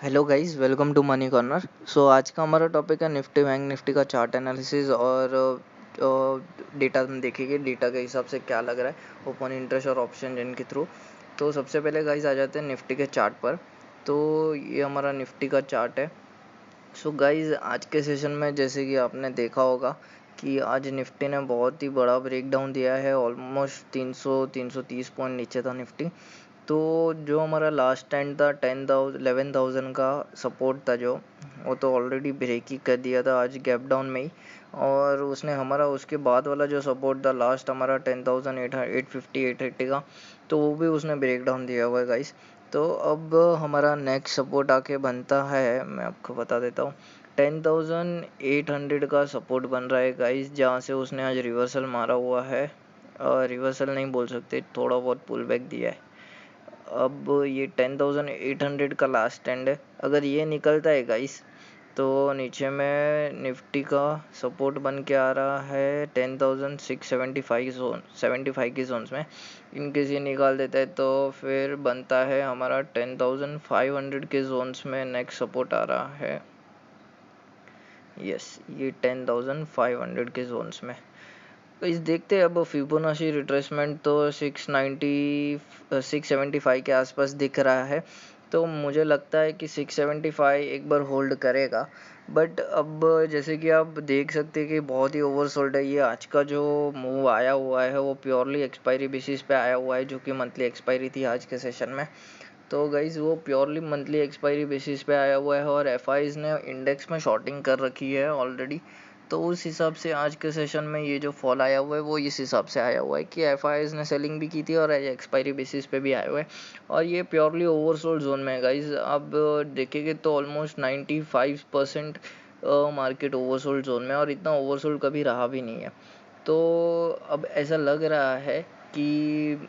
Hello guys, welcome to Money Corner. आज का हमारा टॉपिक है निफ्टी बैंक निफ्टी का चार्ट एनालिसिस और डेटा हम देखेंगे। डेटा के हिसाब से क्या लग रहा है ओपन इंटरेस्ट और ऑप्शन जिनके थ्रू। तो सबसे पहले गाइस आ जाते हैं निफ्टी के चार्ट पर। तो ये हमारा निफ्टी का चार्ट है। गाइस आज के सेशन में जैसे कि आपने देखा होगा कि आज निफ्टी ने बहुत ही बड़ा ब्रेकडाउन दिया है। ऑलमोस्ट 330 पॉइंट नीचे था निफ्टी। तो जो हमारा लास्ट टाइम था 11,000 का सपोर्ट था, जो वो तो ऑलरेडी ब्रेक ही कर दिया था आज गैप डाउन में ही। और उसने हमारा उसके बाद वाला जो सपोर्ट था लास्ट हमारा 10,850 830 का, तो वो भी उसने ब्रेक डाउन दिया हुआ है गाइस। तो अब हमारा नेक्स्ट सपोर्ट आके बनता है, मैं आपको बता देता हूँ, 10,800 का सपोर्ट बन रहा है गाइस, जहाँ से उसने आज रिवर्सल मारा हुआ है। रिवर्सल नहीं बोल सकते, थोड़ा बहुत पुल बैक दिया है। अब ये 10,800 का लास्ट स्टैंड है। अगर ये निकलता है गाइस तो नीचे में निफ्टी का सपोर्ट बन के आ रहा है 10,675 जोन 75 की जोन्स में। इनकेस ये निकाल देता है तो फिर बनता है हमारा 10,500 के जोन्स में नेक्स्ट सपोर्ट आ रहा है। यस, ये 10,500 के जोन्स में। इस देखते हैं अब फिबोनाची रिट्रेसमेंट तो 675 के आसपास दिख रहा है। तो मुझे लगता है कि 675 एक बार होल्ड करेगा। बट अब जैसे कि आप देख सकते हैं कि बहुत ही ओवरसोल्ड है। ये आज का जो मूव आया हुआ है वो प्योरली एक्सपायरी बेसिस पे आया हुआ है, जो कि मंथली एक्सपायरी थी आज के सेशन में। तो गाइज वो प्योरली मंथली एक्सपायरी बेसिस पे आया हुआ है और एफआईज ने इंडेक्स में शॉर्टिंग कर रखी है ऑलरेडी। तो उस हिसाब से आज के सेशन में ये जो फॉल आया हुआ है वो इस हिसाब से आया हुआ है कि एफआईज ने सेलिंग भी की थी और एक्सपायरी बेसिस पे भी आए हुए हैं। और ये प्योरली ओवरसोल्ड जोन में है गाइज। अब देखेंगे तो ऑलमोस्ट 95% मार्केट ओवरसोल्ड जोन में, और इतना ओवरसोल्ड कभी रहा भी नहीं है। तो अब ऐसा लग रहा है कि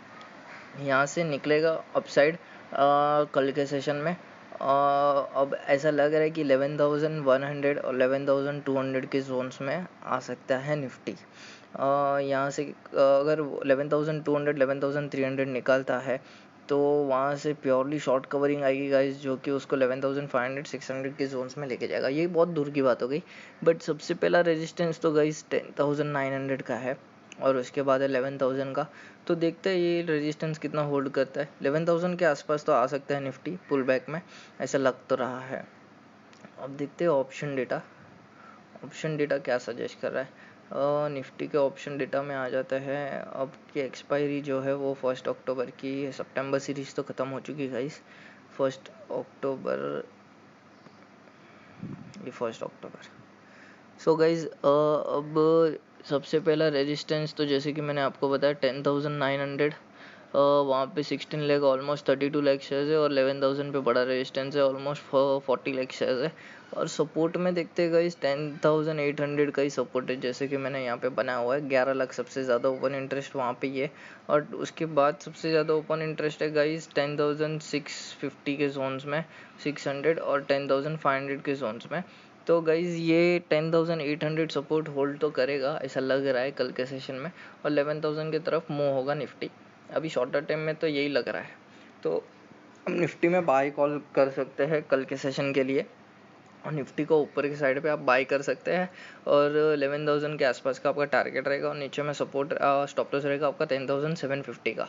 यहाँ से निकलेगा अपसाइड कल के सेशन में। अब ऐसा लग रहा है कि 11,100 और 11,200 के जोन्स में आ सकता है निफ्टी। यहाँ से अगर 11,200 11,300 निकलता है तो वहाँ से प्योरली शॉर्ट कवरिंग आएगी गाइस, जो कि उसको 11,500 600 के जोन्स में लेके जाएगा। ये बहुत दूर की बात हो गई। बट सबसे पहला रेजिस्टेंस तो गाइस 10,900 का है और उसके बाद है 11,000 का। तो देखते हैं ये रेजिस्टेंस कितना होल्ड करता है। 11,000 के आसपास तो आ सकता है निफ्टी पुल बैक में, ऐसा लग तो रहा है। अब देखते हैं ऑप्शन डेटा क्या सजेस्ट कर रहा है। निफ्टी के ऑप्शन डेटा में आ जाता है। अब की एक्सपायरी जो है वो 1 अक्टूबर की है। सितंबर सीरीज तो ख़त्म हो चुकी है गाइस। 1 अक्टूबर, ये 1 अक्टूबर। गाइज अब सबसे पहला रेजिस्टेंस तो जैसे कि मैंने आपको बताया 10,900। वहाँ पे 16 लाख ऑलमोस्ट 32 लाख शेयर्स है और 11,000 पे बड़ा रेजिस्टेंस है, ऑलमोस्ट 40 लाख शेयर्स है। और सपोर्ट में देखते हैं गाइस 10,800 का ही सपोर्ट है, जैसे कि मैंने यहाँ पे बनाया हुआ है। 11 लाख सबसे ज़्यादा ओपन इंटरेस्ट वहाँ पे ही है। और उसके बाद सबसे ज़्यादा ओपन इंटरेस्ट है गाइस 10,650 के जोन्स में, 600 और 10,500 के जोन्स में। तो गाइज ये 10,800 सपोर्ट होल्ड तो करेगा ऐसा लग रहा है कल के सेशन में, और 11,000 की तरफ मूव होगा निफ्टी। अभी शॉर्टर टाइम में तो यही लग रहा है। तो हम निफ्टी में बाय कॉल कर सकते हैं कल के सेशन के लिए, और निफ्टी को ऊपर की साइड पे आप बाय कर सकते हैं। और 11,000 के आसपास का आपका टारगेट रहेगा और नीचे में सपोर्ट स्टॉप लॉस रहेगा आपका 10,750 का।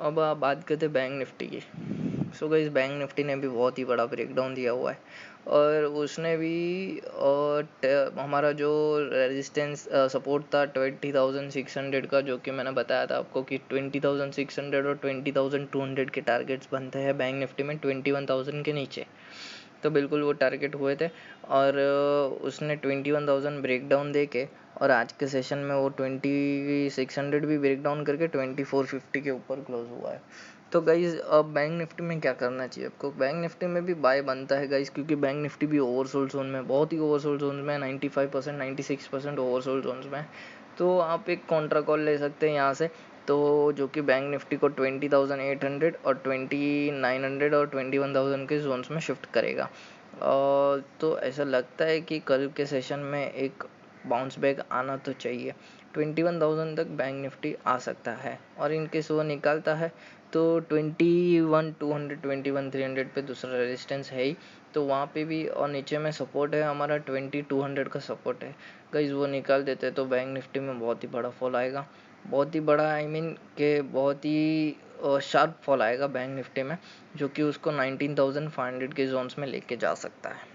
अब आप बात करते हैं बैंक निफ्टी की। गाइस बैंक निफ्टी ने भी बहुत ही बड़ा ब्रेकडाउन दिया हुआ है और उसने भी हमारा जो रेजिस्टेंस सपोर्ट था 20,600 का, जो कि मैंने बताया था आपको कि 20,600 और 20,200 के टारगेट्स बनते हैं बैंक निफ्टी में 21,000 के नीचे। तो बिल्कुल वो टारगेट हुए थे और उसने 21,000 ब्रेकडाउन दे के, और आज के सेशन में वो 2,600 भी ब्रेकडाउन करके 2,450 के ऊपर क्लोज हुआ है। तो गाइज अब बैंक निफ्टी में क्या करना चाहिए आपको? बैंक निफ्टी में भी बाय बनता है गाइज, क्योंकि बैंक निफ्टी भी ओवरसोल्ड जोन में, बहुत ही ओवरसोल्ड जोन में, 95% 96% ओवरसोल्ड जोन में। तो आप एक कॉन्ट्रा कॉल ले सकते हैं यहाँ से, तो जो कि बैंक निफ्टी को 20,800 और 2,900 और 21,000 के जोन्स में शिफ्ट करेगा। तो ऐसा लगता है कि कल के सेशन में एक बाउंस बैक आना तो चाहिए। 21,000 तक बैंक निफ्टी आ सकता है, और इनकेस वो निकालता है तो 21,200 पे दूसरा रेजिस्टेंस है ही, तो वहाँ पे भी, और नीचे में सपोर्ट है हमारा 20,200 का सपोर्ट है गाइज। वो निकाल देते तो बैंक निफ्टी में बहुत ही बड़ा फॉल आएगा, बहुत ही बड़ा, आई मीन के बहुत ही शार्प फॉल आएगा बैंक निफ्टी में, जो कि उसको 19,500 के जोन्स में लेके जा सकता है।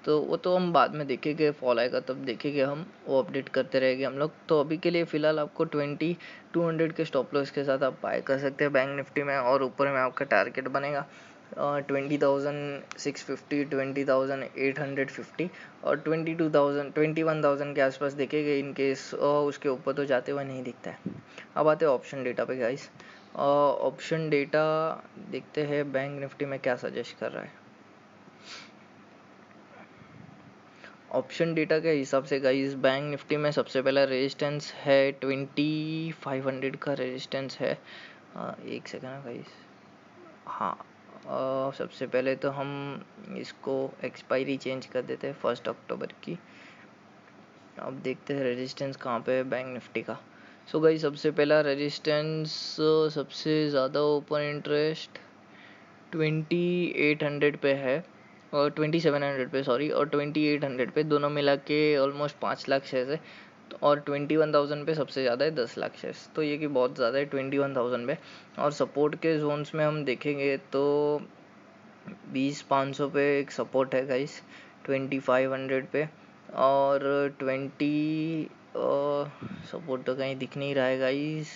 तो वो तो हम बाद में देखेंगे, फॉल आएगा तब देखेंगे हम, वो अपडेट करते रहेंगे हम लोग। तो अभी के लिए फ़िलहाल आपको 20,200 के स्टॉप लॉस के साथ आप बाय कर सकते हैं बैंक निफ्टी में, और ऊपर में आपका टारगेट बनेगा 20,650, 20,850 और 21,000 के आसपास देखेंगे। इन केस उसके ऊपर तो जाते हुए नहीं दिखता है। अब आते हैं ऑप्शन डेटा पे गाइस। ऑप्शन डेटा देखते हैं बैंक निफ्टी में क्या सजेस्ट कर रहा है। ऑप्शन डेटा के हिसाब से गाइस बैंक निफ्टी में सबसे पहला रेजिस्टेंस है 2500 का रेजिस्टेंस है। एक सेकंड गाइस, हाँ, सबसे पहले तो हम इसको एक्सपायरी चेंज कर देते हैं 1 अक्टूबर की। अब देखते हैं रेजिस्टेंस कहाँ पे है बैंक निफ्टी का। सो गाइस सबसे पहला रेजिस्टेंस, सबसे ज़्यादा ओपन इंटरेस्ट 2800 पे है, और 2700 पे सॉरी, और 2800 पे, दोनों मिला के ऑलमोस्ट 5 लाख शेयर्स है। और 21,000 पे सबसे ज़्यादा है 10 लाख शेयर्स, तो ये कि बहुत ज़्यादा है 21,000 पे। और सपोर्ट के जोन्स में हम देखेंगे तो 20,500 पे एक सपोर्ट है गाइस, 2500 पे, और 20 सपोर्ट तो कहीं दिख नहीं रहा है गाइस,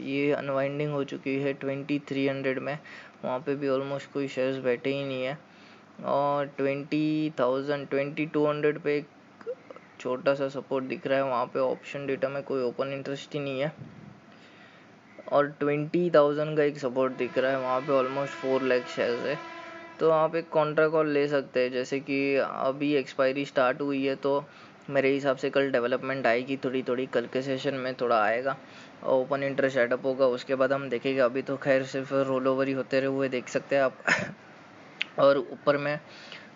ये अनवाइंडिंग हो चुकी है 2300 में, वहाँ पे भी ऑलमोस्ट कोई शेयर्स बैठे ही नहीं है। और 20,000 2200 पे एक छोटा सा सपोर्ट दिख रहा है, वहाँ पे ऑप्शन डेटा में कोई ओपन इंटरेस्ट ही नहीं है। और 20,000 का एक सपोर्ट दिख रहा है, वहाँ पे ऑलमोस्ट 4 लाख शेयर्स है। तो आप एक कॉन्ट्रा कॉल ले सकते हैं, जैसे कि अभी एक्सपायरी स्टार्ट हुई है, तो मेरे हिसाब से कल डेवलपमेंट आएगी थोड़ी थोड़ी, कल के सेशन में थोड़ा आएगा, ओपन इंटरेस्ट सेटअप होगा, उसके बाद हम देखेंगे। अभी तो खैर सिर्फ रोल ओवर ही होते रहे हुए देख सकते हैं आप। और ऊपर में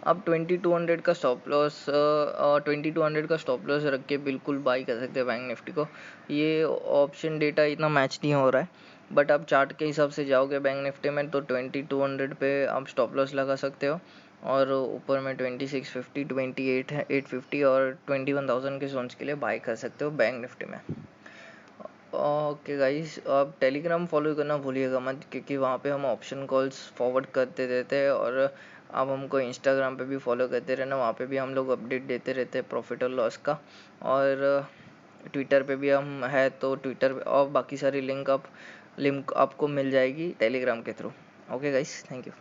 आप 2200 का स्टॉप लॉस, 2200 का स्टॉप लॉस रख के बिल्कुल बाई कर सकते हैं बैंक निफ्टी को। ये ऑप्शन डेटा इतना मैच नहीं हो रहा है, बट आप चार्ट के हिसाब से जाओगे बैंक निफ्टी में तो 2200 पे आप स्टॉप लॉस लगा सकते हो, और ऊपर में 2650, 2850 और 21,000 के जोन्स के लिए बाई कर सकते हो बैंक निफ्टी में। ओके गाइस, आप टेलीग्राम फॉलो करना भूलिएगा मत, क्योंकि वहाँ पे हम ऑप्शन कॉल्स फॉरवर्ड करते रहते हैं। और आप हमको इंस्टाग्राम पे भी फॉलो करते रहना, वहाँ पे भी हम लोग अपडेट देते रहते हैं प्रॉफिट और लॉस का। और ट्विटर पे भी हम है, तो ट्विटर और बाकी सारी लिंक आपको मिल जाएगी टेलीग्राम के through. Okay guys, thank you.